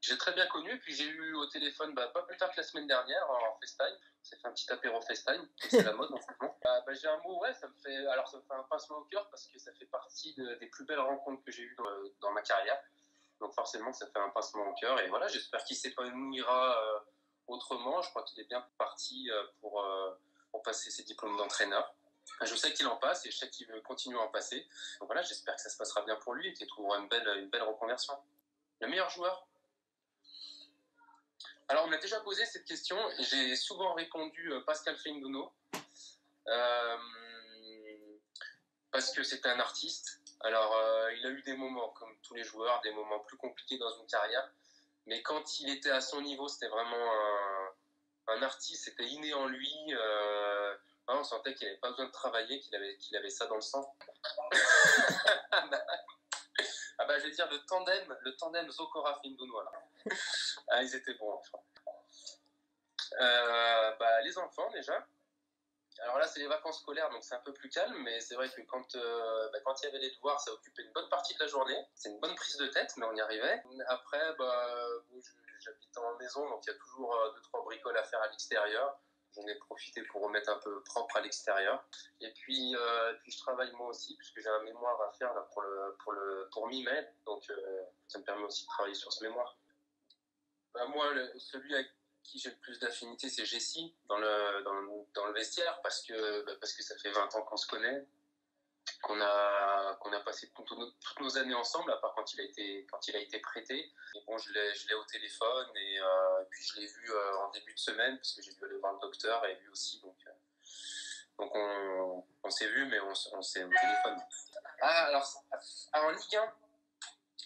J'ai très bien connu, puis j'ai eu au téléphone pas plus tard que la semaine dernière en FaceTime. On s'est fait un petit apéro FaceTime, c'est la mode en ce moment. J'ai un mot, ça me fait un pincement au cœur parce que ça fait partie des plus belles rencontres que j'ai eues dans ma carrière. Donc forcément, ça fait un pincement au cœur. Et voilà, j'espère qu'il s'épanouira autrement. Je crois qu'il est bien parti pour passer ses diplômes d'entraîneur. Je sais qu'il en passe et je sais qu'il veut continuer à en passer. Donc voilà, j'espère que ça se passera bien pour lui et qu'il trouvera une belle reconversion. Le meilleur joueur? Alors, on m'a déjà posé cette question et j'ai souvent répondu Pascal Feindouno parce que c'était un artiste. Alors, il a eu des moments, comme tous les joueurs, des moments plus compliqués dans une carrière. Mais quand il était à son niveau, c'était vraiment un artiste, c'était inné en lui. On sentait qu'il n'avait pas besoin de travailler, qu'il avait ça dans le sang. Je vais dire le tandem Zokora-Feindouno. Ils étaient bons, je crois. Les enfants, déjà. Alors là, c'est les vacances scolaires, donc c'est un peu plus calme, mais c'est vrai que quand il y avait les devoirs, ça occupait une bonne partie de la journée. C'est une bonne prise de tête, mais on y arrivait. Après, j'habite en maison, donc il y a toujours 2-3 bricoles à faire à l'extérieur. J'en ai profité pour remettre un peu propre à l'extérieur. Et puis je travaille moi aussi, puisque j'ai un mémoire à faire là, pour mi-mai, donc ça me permet aussi de travailler sur ce mémoire. Moi, celui avec qui j'ai le plus d'affinité, c'est Jessie dans le vestiaire parce que ça fait 20 ans qu'on se connaît, qu'on a passé toutes nos années ensemble, à part quand il a été prêté. Et bon, je l'ai au téléphone et puis je l'ai vu en début de semaine parce que j'ai dû aller voir le docteur et lui aussi. Donc on s'est vu, mais on s'est au téléphone. Alors en Ligue 1.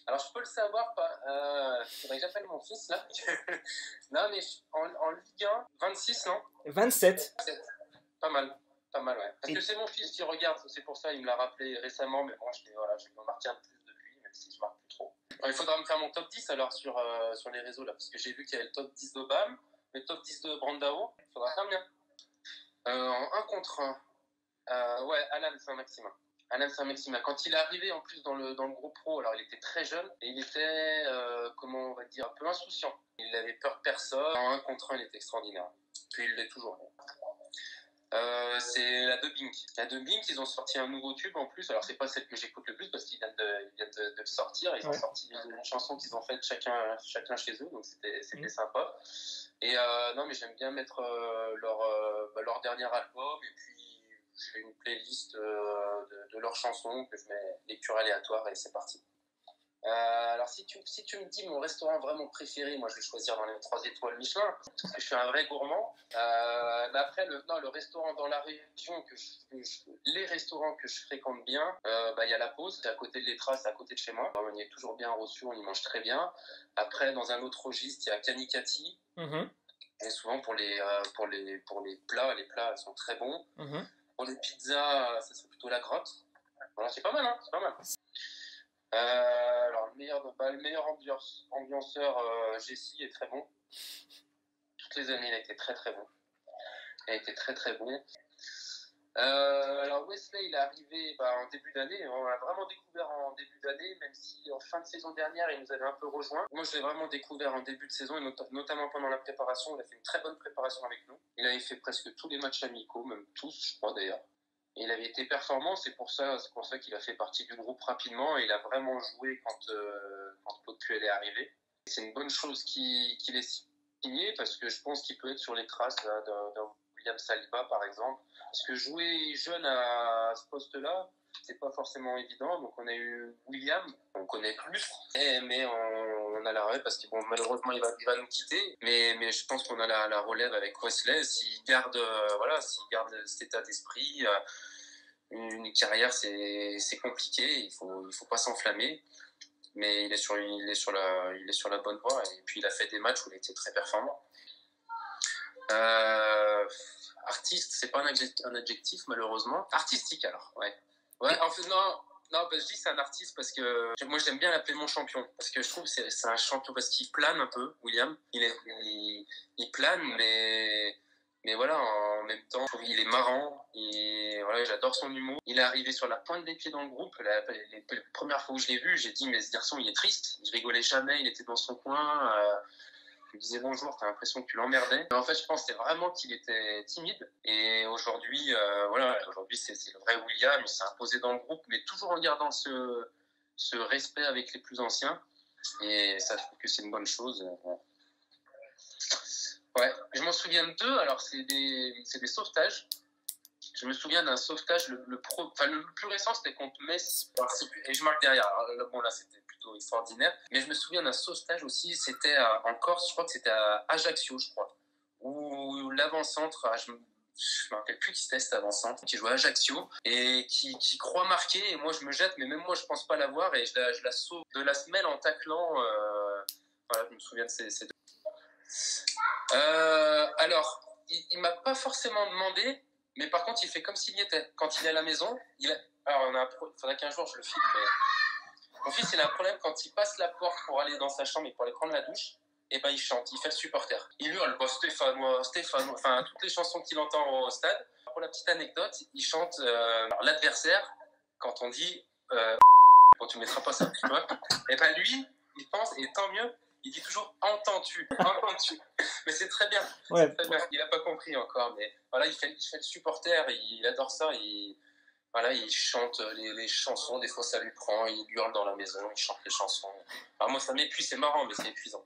Alors, je peux le savoir, il faudrait que j'appelle mon fils, là. Non, mais en Ligue 1, 26, non? 27. Pas mal, ouais. Parce que c'est mon fils qui regarde, c'est pour ça, il me l'a rappelé récemment, mais bon, je vais m'en marquer un peu plus depuis, même si je marque plus trop. Alors, il faudra me faire mon top 10, alors, sur les réseaux, là, parce que j'ai vu qu'il y avait le top 10 d'Obam, le top 10 de Brandao, il faudra faire bien. En 1 contre 1, Alan Saint-Maximin. Alain Saint-Maximin, quand il est arrivé en plus dans le groupe pro, alors il était très jeune et il était, un peu insouciant. Il n'avait peur de personne. En 1 contre 1, il était extraordinaire. Puis il l'est toujours. C'est la de Bink. La de Bink, ils ont sorti un nouveau tube en plus. Alors c'est pas celle que j'écoute le plus parce qu'ils viennent de le sortir. Ils ont sorti une chanson qu'ils ont faite chacun chez eux, donc c'était sympa. Et non, mais j'aime bien mettre leur dernier album et puis j'ai une playlist de leurs chansons que je mets lecture aléatoire et c'est parti. Alors si tu me dis mon restaurant vraiment préféré, moi je vais choisir dans les 3 étoiles Michelin parce que je suis un vrai gourmand. Mais après le restaurant dans la région les restaurants que je fréquente bien, y a La Pause, c'est à côté de l'Étras, à côté de chez moi. On y est toujours bien reçu, on y mange très bien. Après dans un autre registre, il y a Kanikati. Et souvent pour les plats, les plats sont très bons. Pour les pizzas, ça serait plutôt La Grotte. Voilà, c'est pas mal, c'est pas mal. Alors, le meilleur ambianceur, Jessie, est très bon. Toutes les années, il a été très très bon. Alors, Wesley, il est arrivé en début d'année. On l'a vraiment découvert en début d'année, même si en fin de saison dernière, il nous avait un peu rejoint. Moi, je l'ai vraiment découvert en début de saison, et notamment pendant la préparation. Il a fait une très bonne préparation avec nous. Il avait fait presque tous les matchs amicaux, même tous, je crois d'ailleurs. Et il avait été performant, c'est pour ça qu'il a fait partie du groupe rapidement et il a vraiment joué quand Claude est arrivé. C'est une bonne chose qu'il est signé parce que je pense qu'il peut être sur les traces d'un William Saliba par exemple. Parce que jouer jeune à ce poste-là, c'est pas forcément évident. Donc on a eu William, on connaît plus, mais on a la relève parce que malheureusement il va nous quitter. Mais je pense qu'on a la relève avec Wesley. S'il garde cet état d'esprit, une carrière c'est compliqué. Il faut pas s'enflammer. Mais il est sur la bonne voie. Et puis il a fait des matchs où il était très performant. Artiste, c'est pas un adjectif malheureusement. Artistique alors, ouais. En fait non, je dis c'est un artiste parce que moi j'aime bien l'appeler mon champion parce que je trouve que c'est un champion parce qu'il plane un peu, William. Il plane, mais Mais voilà, en même temps, je trouve qu'il est marrant et voilà, j'adore son humour. Il est arrivé sur la pointe des pieds dans le groupe. Les premières fois où je l'ai vu, j'ai dit, mais ce garçon, il est triste. Il rigolait jamais, il était dans son coin. Je lui disais bonjour, t'as l'impression que tu l'emmerdais. Mais en fait, je pensais vraiment qu'il était timide. Et aujourd'hui, aujourd'hui, c'est le vrai William. Il s'est imposé dans le groupe, mais toujours en gardant ce respect avec les plus anciens. Et ça, je trouve que c'est une bonne chose. Ouais, je m'en souviens de deux. Alors, c'est des sauvetages. Je me souviens d'un sauvetage, le plus récent, c'était contre Metz. Et je marque derrière. Alors, bon, là, c'était plutôt extraordinaire. Mais je me souviens d'un sauvetage aussi. C'était en Corse, je crois que c'était à Ajaccio, je crois. Où l'avant-centre, je me rappelle plus qui c'était cet avant-centre, qui jouait à Ajaccio et qui croit marquer. Et moi, je me jette, mais même moi, je pense pas l'avoir. Et je la sauve de la semelle en taclant. Voilà, je me souviens de ces deux. Alors, il m'a pas forcément demandé, mais par contre, il fait comme s'il y était. Quand il est à la maison, alors il faudrait qu'un jour je le filme, mais mon fils, il a un problème quand il passe la porte pour aller dans sa chambre et pour aller prendre la douche. Et ben il chante, il fait le supporter. Il hurle, Stéphane, Stéphane, enfin toutes les chansons qu'il entend au stade. Pour la petite anecdote, il chante l'adversaire quand on dit bon, tu ne mettras pas ça, tu vois. Et ben lui, il pense, et tant mieux, il dit toujours entends-tu, entends-tu. Mais c'est très bien. Ouais. C'est très bien. Il n'a pas compris encore, mais voilà, il fait le supporter, il adore ça. Voilà, il chante les chansons, des fois ça lui prend, il hurle dans la maison, il chante les chansons. Alors moi ça m'épuise, c'est marrant, mais c'est épuisant.